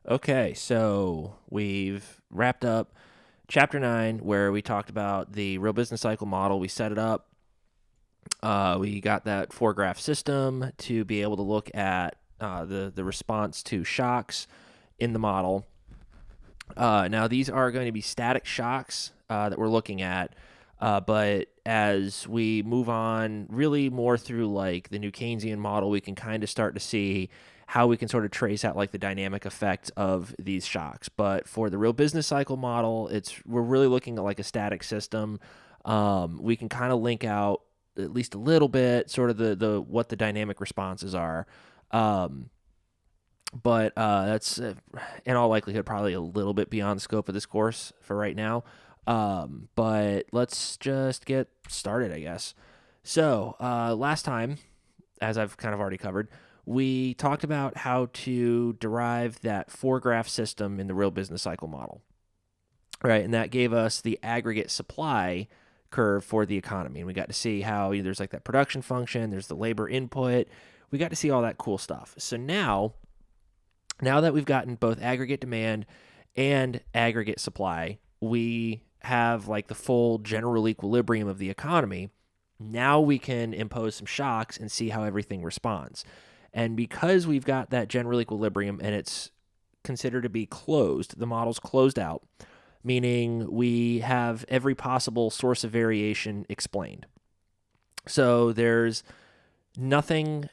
Okay, so we've wrapped up chapter 9 where we talked about the real business cycle model. We set it up. We got that four graph system to be able to look at the response to shocks in the model. Now, these are going to be static shocks that we're looking at. But as we move on really more through like the new Keynesian model, we can kind of start to see how we can sort of trace out like the dynamic effect of these shocks. But for the real business cycle model, we're really looking at like a static system. We can kind of link out at least a little bit sort of the what the dynamic responses are. But that's in all likelihood probably a little bit beyond the scope of this course for right now. But let's just get started, I guess. So last time, as I've kind of already covered, we talked about how to derive that four graph system in the real business cycle model, right? And that gave us the aggregate supply curve for the economy. And we got to see how there's like that production function, there's the labor input. We got to see all that cool stuff. So now that we've gotten both aggregate demand and aggregate supply, we have like the full general equilibrium of the economy. Now we can impose some shocks and see how everything responds. And because we've got that general equilibrium and it's considered to be closed, the model's closed out, meaning we have every possible source of variation explained. So there's nothing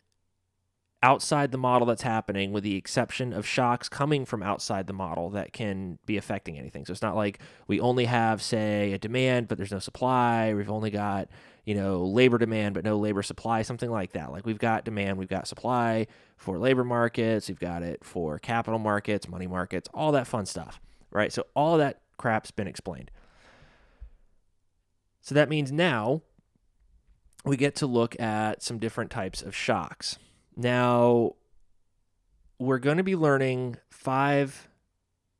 outside the model that's happening, with the exception of shocks coming from outside the model that can be affecting anything. So it's not like we only have, say, a demand, but there's no supply. We've only got, labor demand, but no labor supply, something like that. Like we've got demand, we've got supply for labor markets, we've got it for capital markets, money markets, all that fun stuff, right? So all that crap's been explained. So that means now we get to look at some different types of shocks. Now, we're going to be learning 5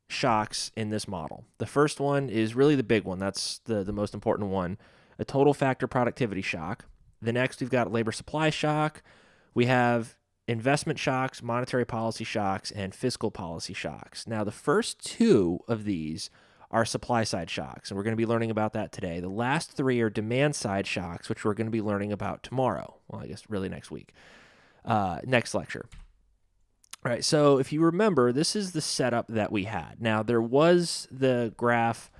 shocks in this model. The first one is really the big one. That's the most important one, a total factor productivity shock. The next, we've got labor supply shock. We have investment shocks, monetary policy shocks, and fiscal policy shocks. Now, the first 2 of these are supply side shocks, and we're going to be learning about that today. The last 3 are demand side shocks, which we're going to be learning about tomorrow. Well, I guess really next week. Next lecture. All right, so if you remember, this is the setup that we had. Now, there was the graph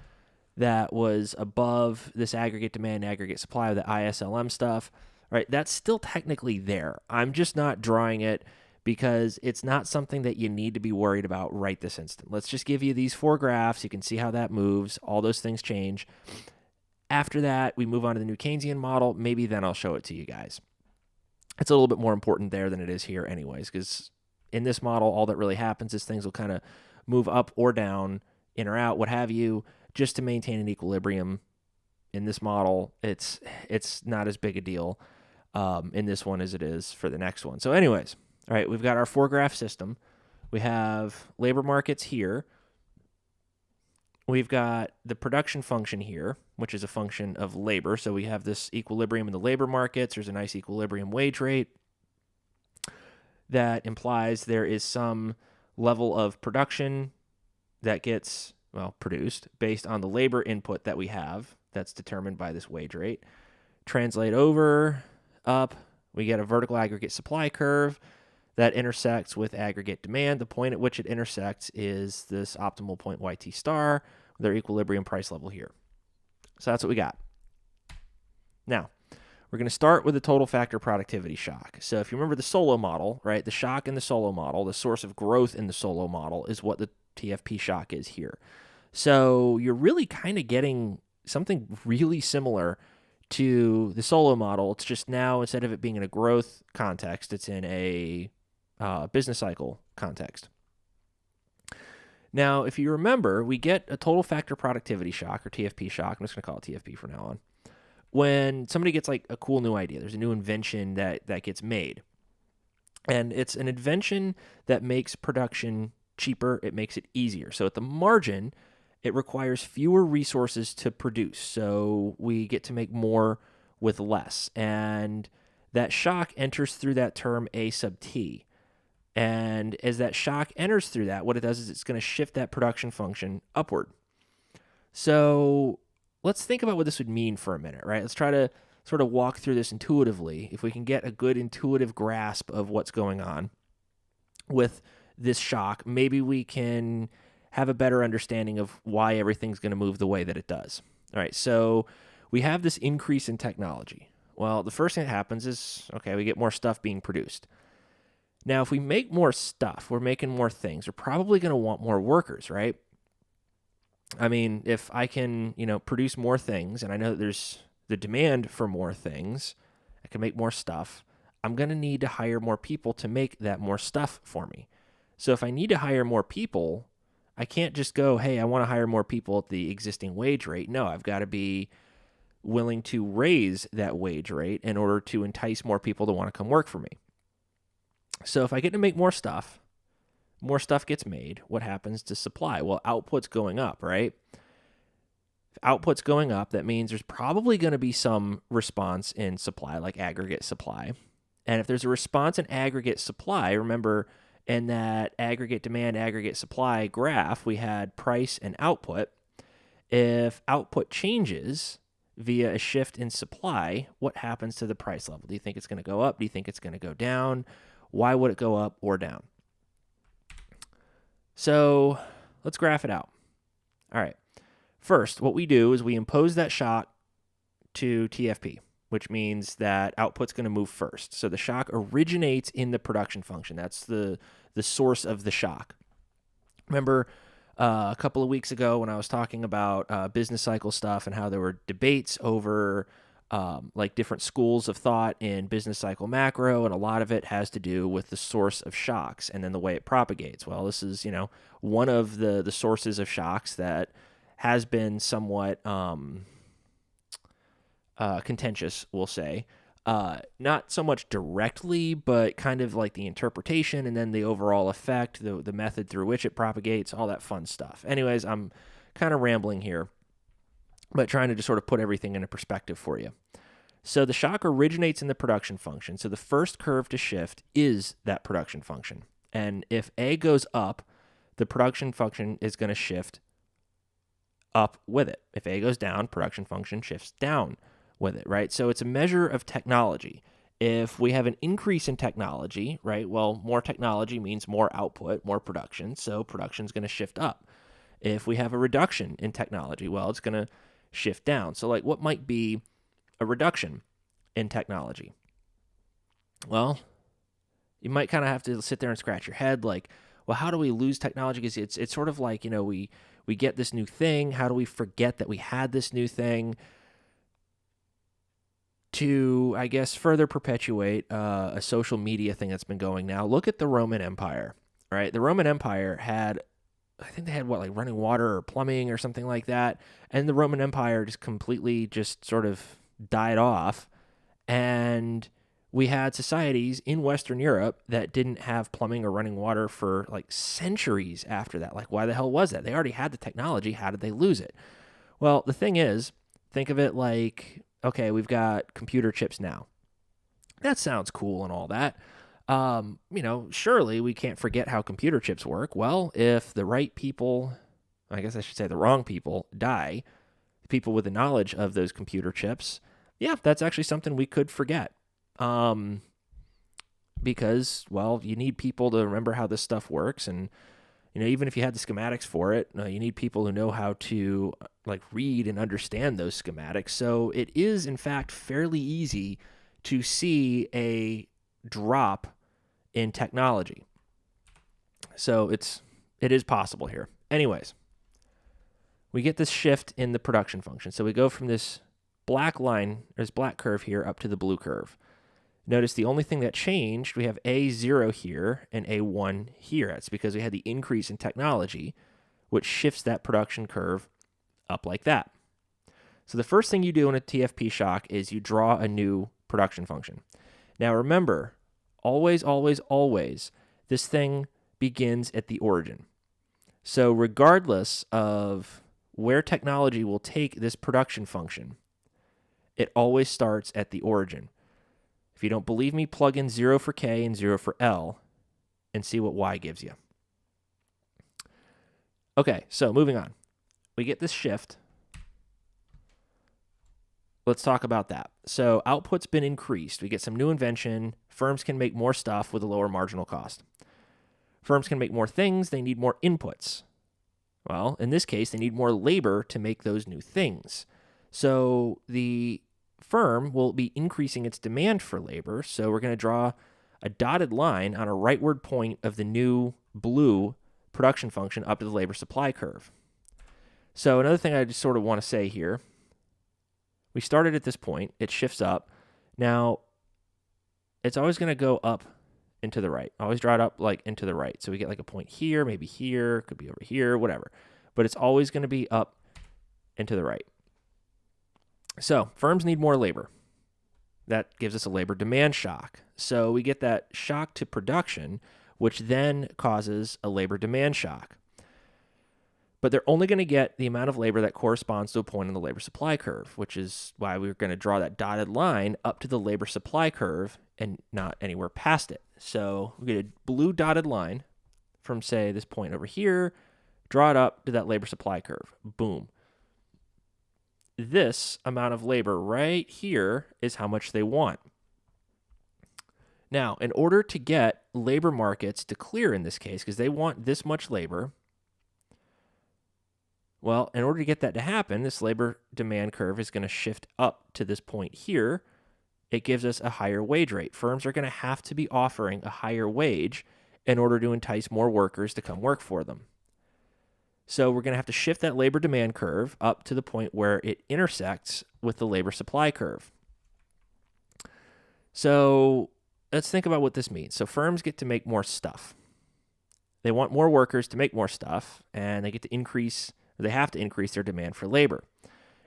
that was above this aggregate demand, aggregate supply, the ISLM stuff, right? That's still technically there. I'm just not drawing it because it's not something that you need to be worried about right this instant. Let's just give you these 4 graphs. You can see how that moves. All those things change. After that, we move on to the new Keynesian model. Maybe then I'll show it to you guys. It's a little bit more important there than it is here anyways, because in this model, all that really happens is things will kind of move up or down, in or out, what have you, just to maintain an equilibrium. In this model, it's not as big a deal in this one as it is for the next one. So anyways, all right, we've got our 4 graph system. We have labor markets here. We've got the production function here, which is a function of labor. So we have this equilibrium in the labor markets. There's a nice equilibrium wage rate that implies there is some level of production that gets, produced based on the labor input that we have that's determined by this wage rate. Translate over, up, we get a vertical aggregate supply curve that intersects with aggregate demand. The point at which it intersects is this optimal point YT star, their equilibrium price level here. So that's what we got. Now, we're going to start with the total factor productivity shock. So if you remember the Solow model, right, the shock in the Solow model, the source of growth in the Solow model is what the TFP shock is here. So you're really kind of getting something really similar to the Solow model. It's just now, instead of it being in a growth context, it's in a business cycle context. Now, if you remember, we get a total factor productivity shock, or TFP shock. I'm just going to call it TFP from now on. When somebody gets like a cool new idea, there's a new invention that gets made. And it's an invention that makes production cheaper. It makes it easier. So at the margin, it requires fewer resources to produce. So we get to make more with less. And that shock enters through that term A sub T. And as that shock enters through that, what it does is it's going to shift that production function upward. So let's think about what this would mean for a minute, right? Let's try to sort of walk through this intuitively. If we can get a good intuitive grasp of what's going on with this shock, maybe we can have a better understanding of why everything's going to move the way that it does. All right, so we have this increase in technology. Well, the first thing that happens is, okay, we get more stuff being produced. Now, if we make more stuff, we're making more things, we're probably going to want more workers, right? I mean, if I can, produce more things, and I know that there's the demand for more things, I can make more stuff, I'm going to need to hire more people to make that more stuff for me. So if I need to hire more people, I can't just go, hey, I want to hire more people at the existing wage rate. No, I've got to be willing to raise that wage rate in order to entice more people to want to come work for me. So if I get to make more stuff gets made. What happens to supply? Well, output's going up, right? If output's going up, that means there's probably going to be some response in supply, like aggregate supply. And if there's a response in aggregate supply, remember in that aggregate demand, aggregate supply graph, we had price and output. If output changes via a shift in supply, what happens to the price level? Do you think it's going to go up? Do you think it's going to go down? Why would it go up or down? So let's graph it out. All right. First, what we do is we impose that shock to TFP, which means that output's going to move first. So the shock originates in the production function. That's the source of the shock. Remember a couple of weeks ago when I was talking about business cycle stuff and how there were debates over like different schools of thought in business cycle macro, and a lot of it has to do with the source of shocks and then the way it propagates. Well, this is, one of the sources of shocks that has been somewhat contentious, we'll say. Not so much directly, but kind of like the interpretation and then the overall effect, the method through which it propagates, all that fun stuff. Anyways, I'm kind of rambling here, but trying to just sort of put everything into perspective for you. So the shock originates in the production function. So the first curve to shift is that production function. And if A goes up, the production function is going to shift up with it. If A goes down, production function shifts down with it, right? So it's a measure of technology. If we have an increase in technology, right, well, more technology means more output, more production, so production is going to shift up. If we have a reduction in technology, well, it's going to shift down. So like what might be a reduction in technology? Well, you might kind of have to sit there and scratch your head like, well, how do we lose technology? Because it's sort of like, we get this new thing. How do we forget that we had this new thing? To, I guess, further perpetuate a social media thing that's been going now, look at the Roman Empire, right? The Roman Empire had, I think they had like running water or plumbing or something like that. And the Roman Empire just completely just sort of died off. And we had societies in Western Europe that didn't have plumbing or running water for like centuries after that. Like, why the hell was that? They already had the technology. How did they lose it? Well, the thing is, think of it like, okay, we've got computer chips now. That sounds cool and all that. Surely we can't forget how computer chips work. Well, if the right people, I guess I should say the wrong people, die, people with the knowledge of those computer chips, yeah, that's actually something we could forget. Because, well, you need people to remember how this stuff works. And, even if you had the schematics for it, you need people who know how to like read and understand those schematics. So it is, in fact, fairly easy to see a drop in technology. So it is possible here. Anyways, we get this shift in the production function. So we go from this black line, this black curve here, up to the blue curve. Notice the only thing that changed, we have A0 here and A1 here. That's because we had the increase in technology, which shifts that production curve up like that. So the first thing you do in a TFP shock is you draw a new production function. Now remember, always, always, always, this thing begins at the origin. So regardless of where technology will take this production function, it always starts at the origin. If you don't believe me, plug in 0 for K and 0 for L, and see what y gives you. Okay, so moving on. We get this shift. Let's talk about that. So output's been increased. We get some new invention. Firms can make more stuff with a lower marginal cost. Firms can make more things. They need more inputs. Well, in this case, they need more labor to make those new things. So the firm will be increasing its demand for labor. So we're going to draw a dotted line on a rightward point of the new blue production function up to the labor supply curve. So another thing I just sort of want to say here, we started at this point, it shifts up. Now, it's always going to go up and to the right. Always draw it up like into the right. So we get like a point here, maybe here, could be over here, whatever. But it's always going to be up and to the right. So firms need more labor. That gives us a labor demand shock. So we get that shock to production, which then causes a labor demand shock. But they're only going to get the amount of labor that corresponds to a point on the labor supply curve, which is why we're going to draw that dotted line up to the labor supply curve and not anywhere past it. So we get a blue dotted line from, say, this point over here, draw it up to that labor supply curve. Boom. This amount of labor right here is how much they want. Now, in order to get labor markets to clear in this case, because they want this much labor, well, in order to get that to happen, this labor demand curve is going to shift up to this point here. It gives us a higher wage rate. Firms are going to have to be offering a higher wage in order to entice more workers to come work for them. So we're going to have to shift that labor demand curve up to the point where it intersects with the labor supply curve. So let's think about what this means. So firms get to make more stuff. They want more workers to make more stuff, and they have to increase their demand for labor.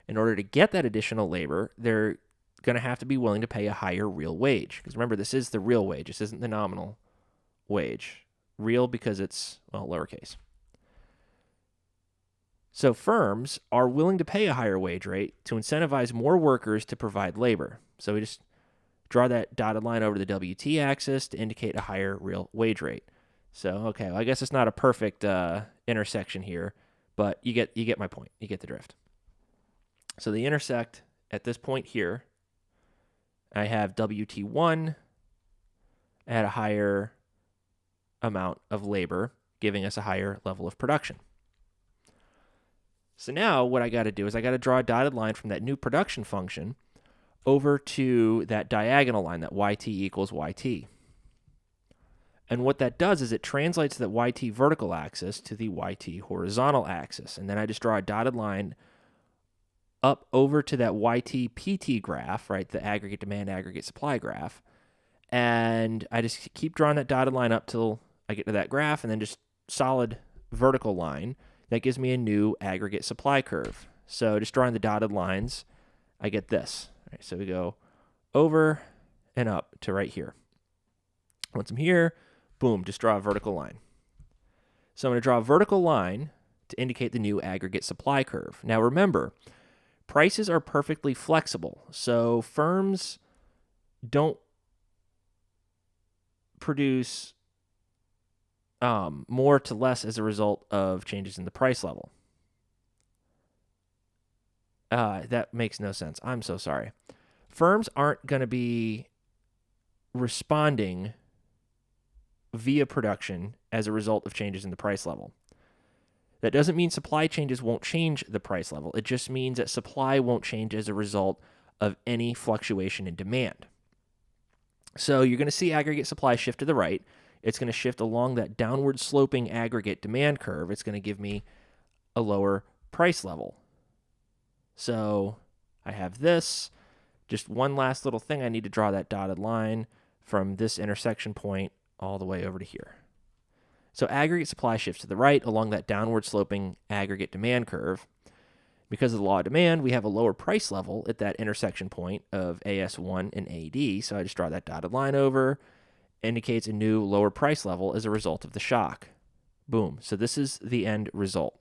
In order to get that additional labor, they're going to have to be willing to pay a higher real wage. Because remember, this is the real wage. This isn't the nominal wage. Real because it's, well, lowercase. So firms are willing to pay a higher wage rate to incentivize more workers to provide labor. So we just draw that dotted line over the WT axis to indicate a higher real wage rate. So, okay, well, I guess it's not a perfect intersection here, but you get my point. You get the drift. So they intersect at this point here. I have WT1 at a higher amount of labor, giving us a higher level of production. So now what I got to do is I got to draw a dotted line from that new production function over to that diagonal line, that YT equals YT. And what that does is it translates that YT vertical axis to the YT horizontal axis. And then I just draw a dotted line up over to that YT PT graph, right, the aggregate demand, aggregate supply graph. And I just keep drawing that dotted line up till I get to that graph, and then just solid vertical line. That gives me a new aggregate supply curve. So just drawing the dotted lines, I get this. Right, so we go over and up to right here. Once I'm here, boom, just draw a vertical line. So I'm going to draw a vertical line to indicate the new aggregate supply curve. Now remember, prices are perfectly flexible. So firms don't produce more to less as a result of changes in the price level. That makes no sense. I'm so sorry. Firms aren't going to be responding via production as a result of changes in the price level. That doesn't mean supply changes won't change the price level. It just means that supply won't change as a result of any fluctuation in demand. So you're going to see aggregate supply shift to the right. It's going to shift along that downward sloping aggregate demand curve. It's going to give me a lower price level. So I have this. Just one last little thing. I need to draw that dotted line from this intersection point all the way over to here. So aggregate supply shifts to the right along that downward sloping aggregate demand curve. Because of the law of demand, we have a lower price level at that intersection point of AS1 and AD. So I just draw that dotted line over. Indicates a new lower price level as a result of the shock. Boom. So this is the end result.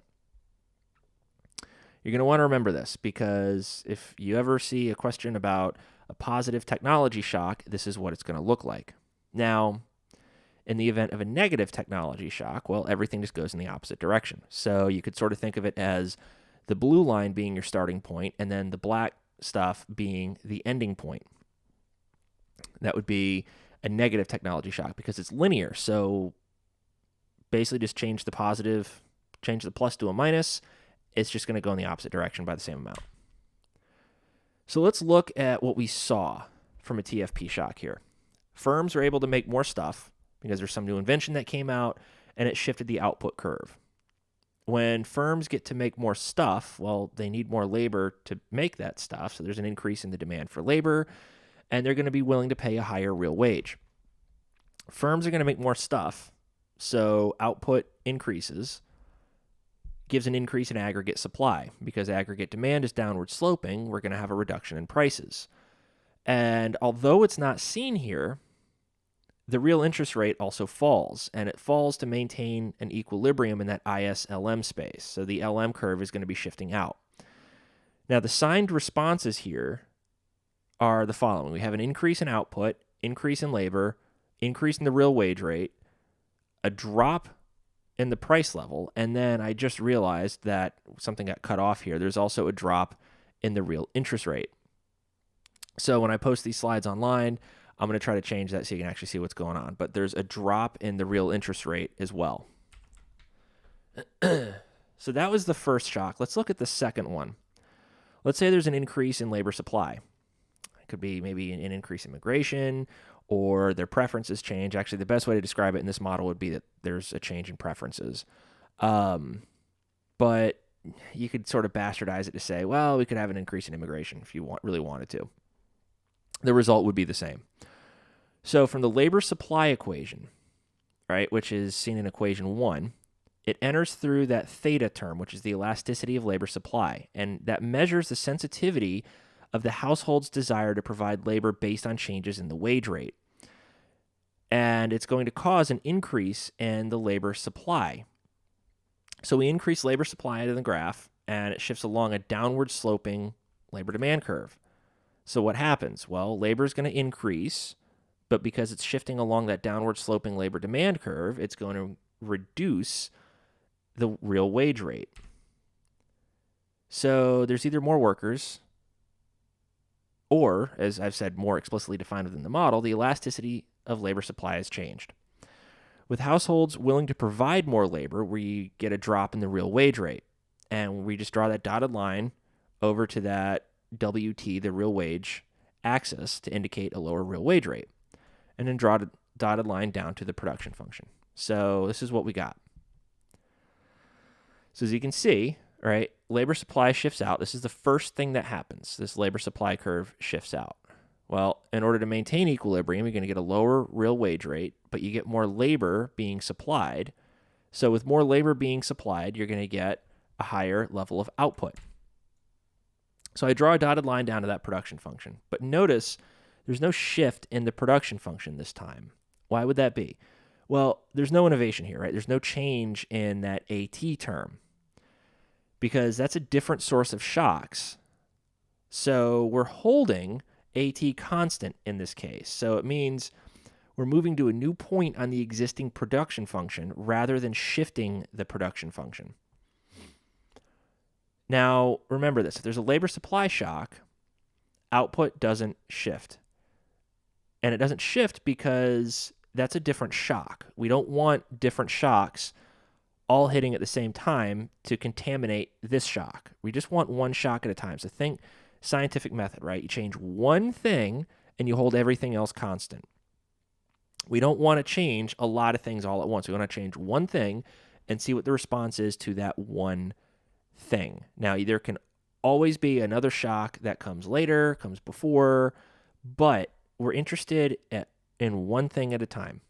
You're going to want to remember this because if you ever see a question about a positive technology shock, this is what it's going to look like. Now, In the event of a negative technology shock, well, everything just goes in the opposite direction. So you could sort of think of it as the blue line being your starting point and then the black stuff being the ending point. That would be a negative technology shock because it's linear. So basically just change the plus to a minus. It's just going to go in the opposite direction by the same amount. So let's look at what we saw from a TFP shock here. Firms are able to make more stuff because there's some new invention that came out and it shifted the output curve. When firms get to make more stuff, well, they need more labor to make that stuff. So there's an increase in the demand for labor, and they're going to be willing to pay a higher real wage. Firms are going to make more stuff, so output increases, gives an increase in aggregate supply. Because aggregate demand is downward sloping, we're going to have a reduction in prices. And although it's not seen here, the real interest rate also falls, and it falls to maintain an equilibrium in that ISLM space. So the LM curve is going to be shifting out. Now, the signed responses here are the following. We have an increase in output, increase in labor, increase in the real wage rate, a drop in the price level, and then I just realized that something got cut off here. There's also a drop in the real interest rate. So when I post these slides online, I'm going to try to change that so you can actually see what's going on. But there's a drop in the real interest rate as well. So that was the first shock. Let's look at the second one. Let's say there's an increase in labor supply. It could be maybe an increase in immigration or their preferences change. Actually, the best way to describe it in this model would be that there's a change in preferences. But you could sort of bastardize it to say, well, we could have an increase in immigration if you really wanted to. The result would be the same. So from the labor supply equation, right, which is seen in equation 1, it enters through that theta term, which is the elasticity of labor supply, and that measures the sensitivity of the household's desire to provide labor based on changes in the wage rate. And it's going to cause an increase in the labor supply. So we increase labor supply in the graph, and it shifts along a downward sloping labor demand curve. So what happens? Well, labor is going to increase, but because it's shifting along that downward sloping labor demand curve, it's going to reduce the real wage rate. So there's either more workers or, as I've said, more explicitly defined within the model, the elasticity of labor supply has changed. With households willing to provide more labor, we get a drop in the real wage rate. And we just draw that dotted line over to that WT, the real wage axis, to indicate a lower real wage rate. And then draw a dotted line down to the production function. So this is what we got. So as you can see, right, labor supply shifts out. This is the first thing that happens. This labor supply curve shifts out. Well, in order to maintain equilibrium, you're going to get a lower real wage rate, but you get more labor being supplied. So with more labor being supplied, you're going to get a higher level of output. So I draw a dotted line down to that production function. But notice there's no shift in the production function this time. Why would that be? Well, there's no innovation here, right? There's no change in that AT term because that's a different source of shocks. So we're holding AT constant in this case. So it means we're moving to a new point on the existing production function rather than shifting the production function. Now, remember this. If there's a labor supply shock, output doesn't shift. And it doesn't shift because that's a different shock. We don't want different shocks all hitting at the same time to contaminate this shock. We just want one shock at a time. So think scientific method, right? You change one thing and you hold everything else constant. We don't want to change a lot of things all at once. We want to change one thing and see what the response is to that one thing. Now, there can always be another shock that comes later, comes before, but we're interested in one thing at a time.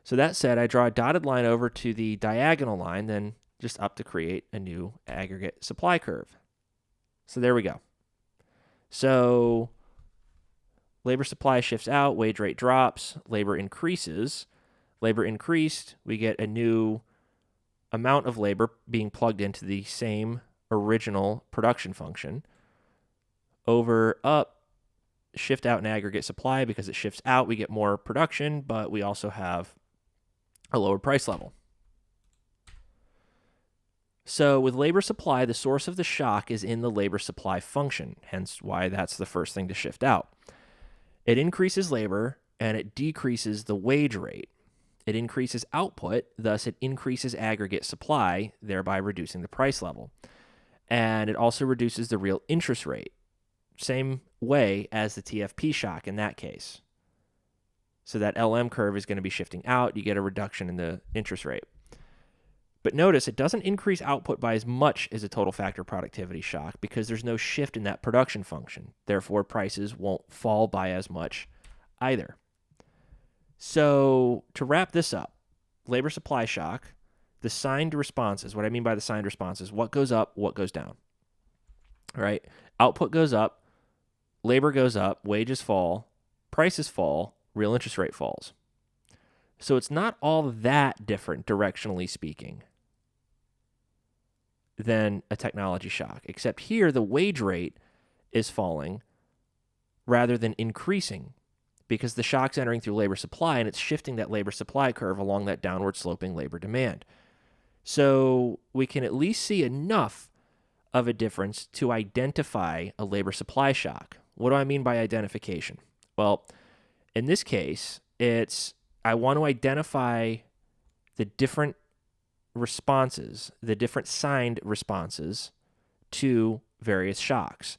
So that said, I draw a dotted line over to the diagonal line, then just up to create a new aggregate supply curve. So there we go. So labor supply shifts out, wage rate drops, labor increases. Labor increased, we get a new amount of labor being plugged into the same original production function. Over up shift out in aggregate supply. Because it shifts out, we get more production, but we also have a lower price level. So with labor supply, the source of the shock is in the labor supply function, hence why that's the first thing to shift out. It increases labor and it decreases the wage rate. It increases output, thus it increases aggregate supply, thereby reducing the price level. And it also reduces the real interest rate, same way as the TFP shock in that case. So that LM curve is going to be shifting out, you get a reduction in the interest rate. But notice it doesn't increase output by as much as a total factor productivity shock because there's no shift in that production function. Therefore, prices won't fall by as much either. So to wrap this up, labor supply shock, the signed responses, what I mean by the signed responses, what goes up, what goes down, right? Output goes up, labor goes up, wages fall, prices fall, real interest rate falls. So it's not all that different, directionally speaking, than a technology shock, except here the wage rate is falling rather than increasing because the shock's entering through labor supply and it's shifting that labor supply curve along that downward sloping labor demand. So we can at least see enough of a difference to identify a labor supply shock. What do I mean by identification? Well, in this case, I want to identify the different responses, the different signed responses to various shocks.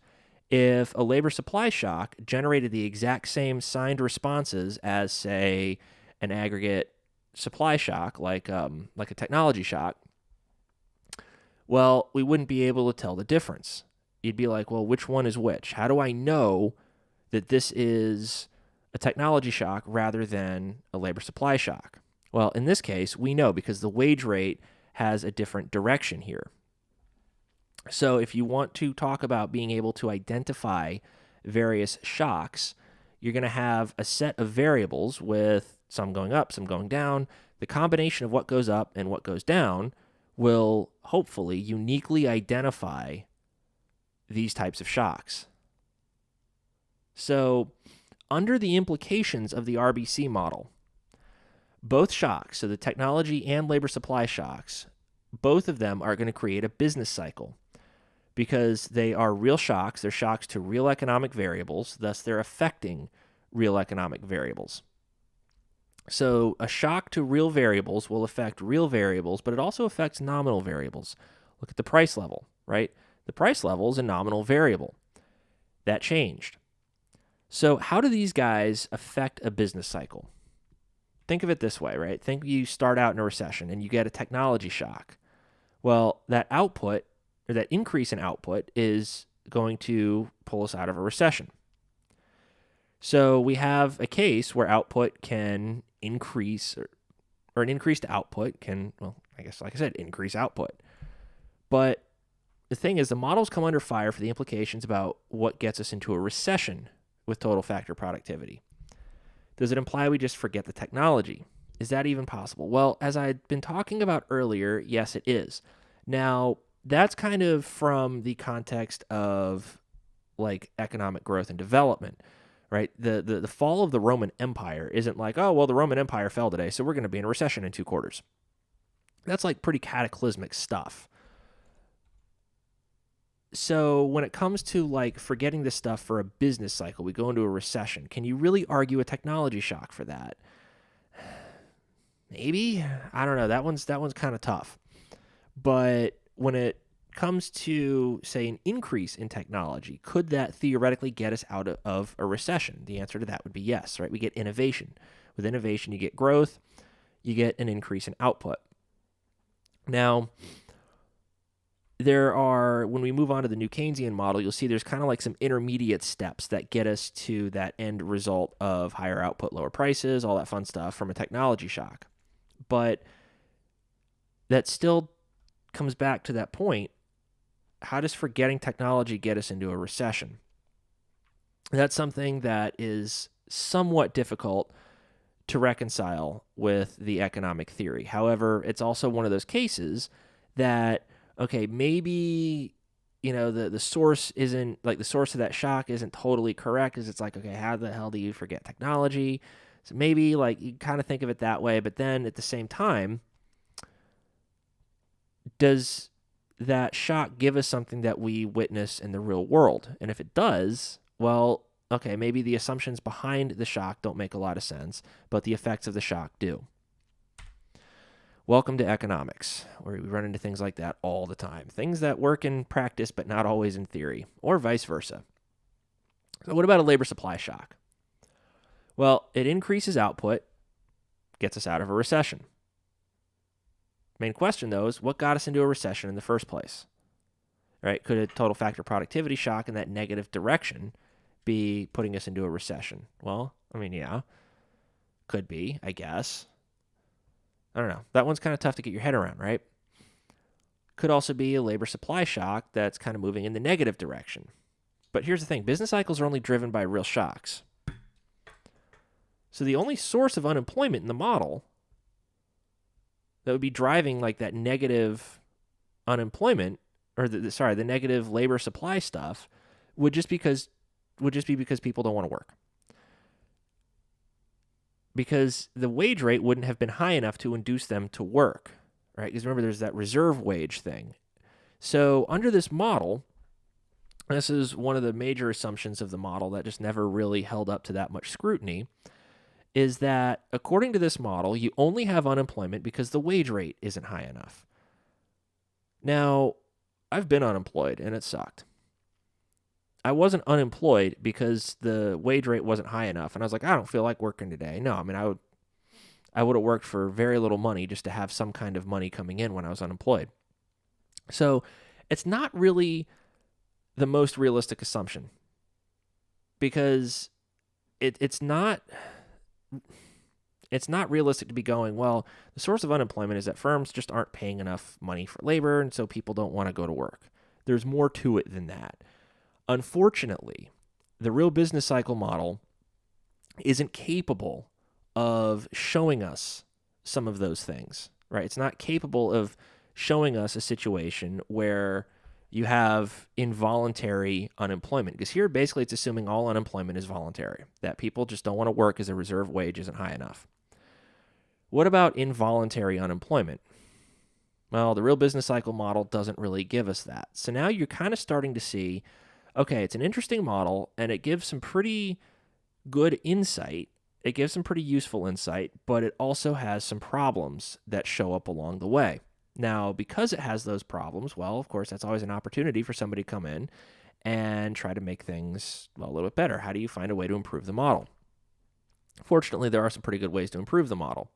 If a labor supply shock generated the exact same signed responses as, say, an aggregate supply shock, like a technology shock, well, we wouldn't be able to tell the difference. You'd be like, well, which one is which? How do I know that this is a technology shock rather than a labor supply shock? Well, in this case, we know because the wage rate has a different direction here. So if you want to talk about being able to identify various shocks, you're going to have a set of variables with some going up, some going down. The combination of what goes up and what goes down will hopefully uniquely identify these types of shocks. So under the implications of the RBC model, both shocks, so the technology and labor supply shocks, both of them are going to create a business cycle because they are real shocks. They're shocks to real economic variables, thus they're affecting real economic variables. So a shock to real variables will affect real variables, but it also affects nominal variables. Look at the price level, right? The price level is a nominal variable. That changed. So how do these guys affect a business cycle? Think of it this way, right? Think you start out in a recession and you get a technology shock. Well, that output or that increase in output is going to pull us out of a recession. So we have a case where output can increase or an increased output can, well, I guess, like I said, increase output. But the thing is, the models come under fire for the implications about what gets us into a recession with total factor productivity. Does it imply we just forget the technology? Is that even possible? Well, as I'd been talking about earlier, yes, it is. Now, that's kind of from the context of like economic growth and development, right? The fall of the Roman Empire isn't like, oh, well, the Roman Empire fell today, so we're going to be in a recession in 2 quarters. That's like pretty cataclysmic stuff. So when it comes to like forgetting this stuff for a business cycle, we go into a recession. Can you really argue a technology shock for that? Maybe. I don't know. That one's kind of tough. But when it comes to, say, an increase in technology, could that theoretically get us out of a recession? The answer to that would be yes, right? We get innovation. With innovation, you get growth. You get an increase in output. Now, when we move on to the new Keynesian model, you'll see there's kind of like some intermediate steps that get us to that end result of higher output, lower prices, all that fun stuff from a technology shock. But that still comes back to that point. How does forgetting technology get us into a recession? That's something that is somewhat difficult to reconcile with the economic theory. However, it's also one of those cases that, okay, maybe, the source isn't like the source of that shock isn't totally correct, because it's like, okay, how the hell do you forget technology? So maybe like you kind of think of it that way, but then at the same time, does that shock give us something that we witness in the real world? And if it does, well, okay, maybe the assumptions behind the shock don't make a lot of sense, but the effects of the shock do. Welcome to economics, where we run into things like that all the time. Things that work in practice, but not always in theory, or vice versa. So what about a labor supply shock? Well, it increases output, gets us out of a recession. Main question, though, is what got us into a recession in the first place? Right? Could a total factor productivity shock in that negative direction be putting us into a recession? Well, I mean, yeah, could be, I guess. I don't know. That one's kind of tough to get your head around, right? Could also be a labor supply shock that's kind of moving in the negative direction. But here's the thing. Business cycles are only driven by real shocks. So the only source of unemployment in the model that would be driving like that negative unemployment, or the negative labor supply stuff, would just be because people don't want to work. Because the wage rate wouldn't have been high enough to induce them to work, right? Because remember, there's that reserve wage thing. So under this model, this is one of the major assumptions of the model that just never really held up to that much scrutiny, is that according to this model, you only have unemployment because the wage rate isn't high enough. Now, I've been unemployed and it sucked. I wasn't unemployed because the wage rate wasn't high enough, and I was like, I don't feel like working today. No, I mean, I would have worked for very little money just to have some kind of money coming in when I was unemployed. So it's not really the most realistic assumption, because it's not realistic to be going, well, the source of unemployment is that firms just aren't paying enough money for labor, and so people don't want to go to work. There's more to it than that. Unfortunately, the real business cycle model isn't capable of showing us some of those things, right? It's not capable of showing us a situation where you have involuntary unemployment, because here basically it's assuming all unemployment is voluntary, that people just don't want to work because their reserve wage isn't high enough. What about involuntary unemployment? Well, the real business cycle model doesn't really give us that. So now you're kind of starting to see, okay, it's an interesting model, and it gives some pretty good insight. It gives some pretty useful insight, but it also has some problems that show up along the way. Now, because it has those problems, well, of course, that's always an opportunity for somebody to come in and try to make things, well, a little bit better. How do you find a way to improve the model? Fortunately, there are some pretty good ways to improve the model,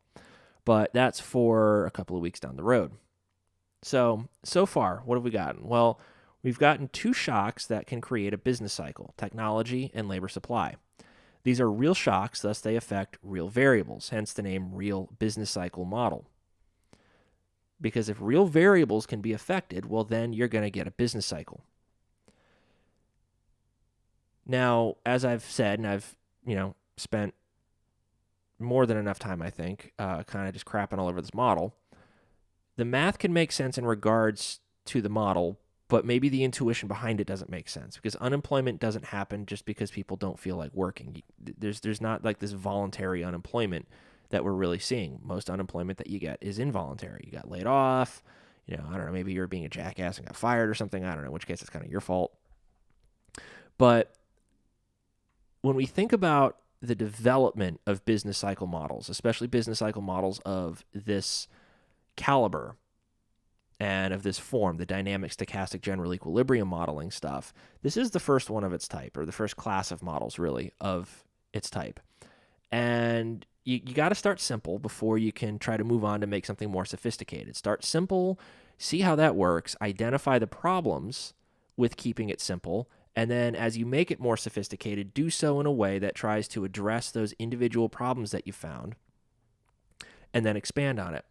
but that's for a couple of weeks down the road. So far, what have we gotten? Well, we've gotten two shocks that can create a business cycle: technology and labor supply. These are real shocks, thus they affect real variables, hence the name real business cycle model. Because if real variables can be affected, well, then you're going to get a business cycle. Now, as I've said, and I've, spent more than enough time, I think, kind of just crapping all over this model, the math can make sense in regards to the model, but maybe the intuition behind it doesn't make sense, because unemployment doesn't happen just because people don't feel like working. There's not like this voluntary unemployment that we're really seeing. Most unemployment that you get is involuntary. You got laid off, I don't know, maybe you're being a jackass and got fired or something. I don't know, in which case it's kind of your fault. But when we think about the development of business cycle models, especially business cycle models of this caliber and of this form, the dynamic stochastic general equilibrium modeling stuff, this is the first one of its type, or the first class of models, really, of its type. And you got to start simple before you can try to move on to make something more sophisticated. Start simple, see how that works, identify the problems with keeping it simple, and then as you make it more sophisticated, do so in a way that tries to address those individual problems that you found, and then expand on it.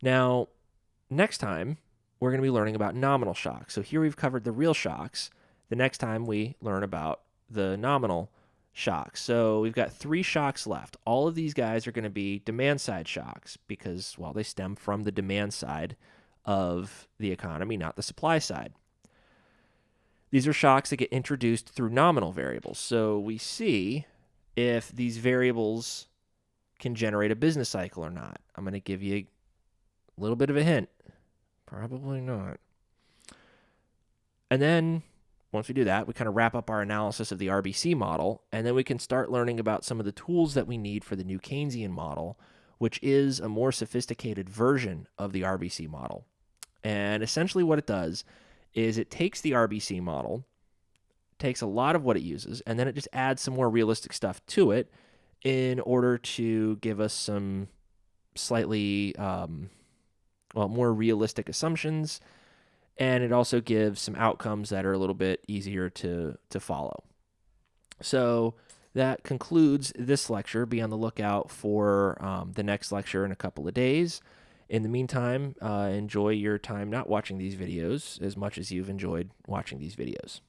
Now, next time, we're going to be learning about nominal shocks. So here we've covered the real shocks. The next time we learn about the nominal shocks. So we've got 3 shocks left. All of these guys are going to be demand side shocks because, well, they stem from the demand side of the economy, not the supply side. These are shocks that get introduced through nominal variables. So we see if these variables can generate a business cycle or not. I'm going to give you a little bit of a hint. Probably not. And then once we do that, we kind of wrap up our analysis of the RBC model, and then we can start learning about some of the tools that we need for the new Keynesian model, which is a more sophisticated version of the RBC model. And essentially what it does is it takes the RBC model, takes a lot of what it uses, and then it just adds some more realistic stuff to it in order to give us some slightly more realistic assumptions, and it also gives some outcomes that are a little bit easier to follow. So that concludes this lecture. Be on the lookout for the next lecture in a couple of days. In the meantime, enjoy your time not watching these videos as much as you've enjoyed watching these videos.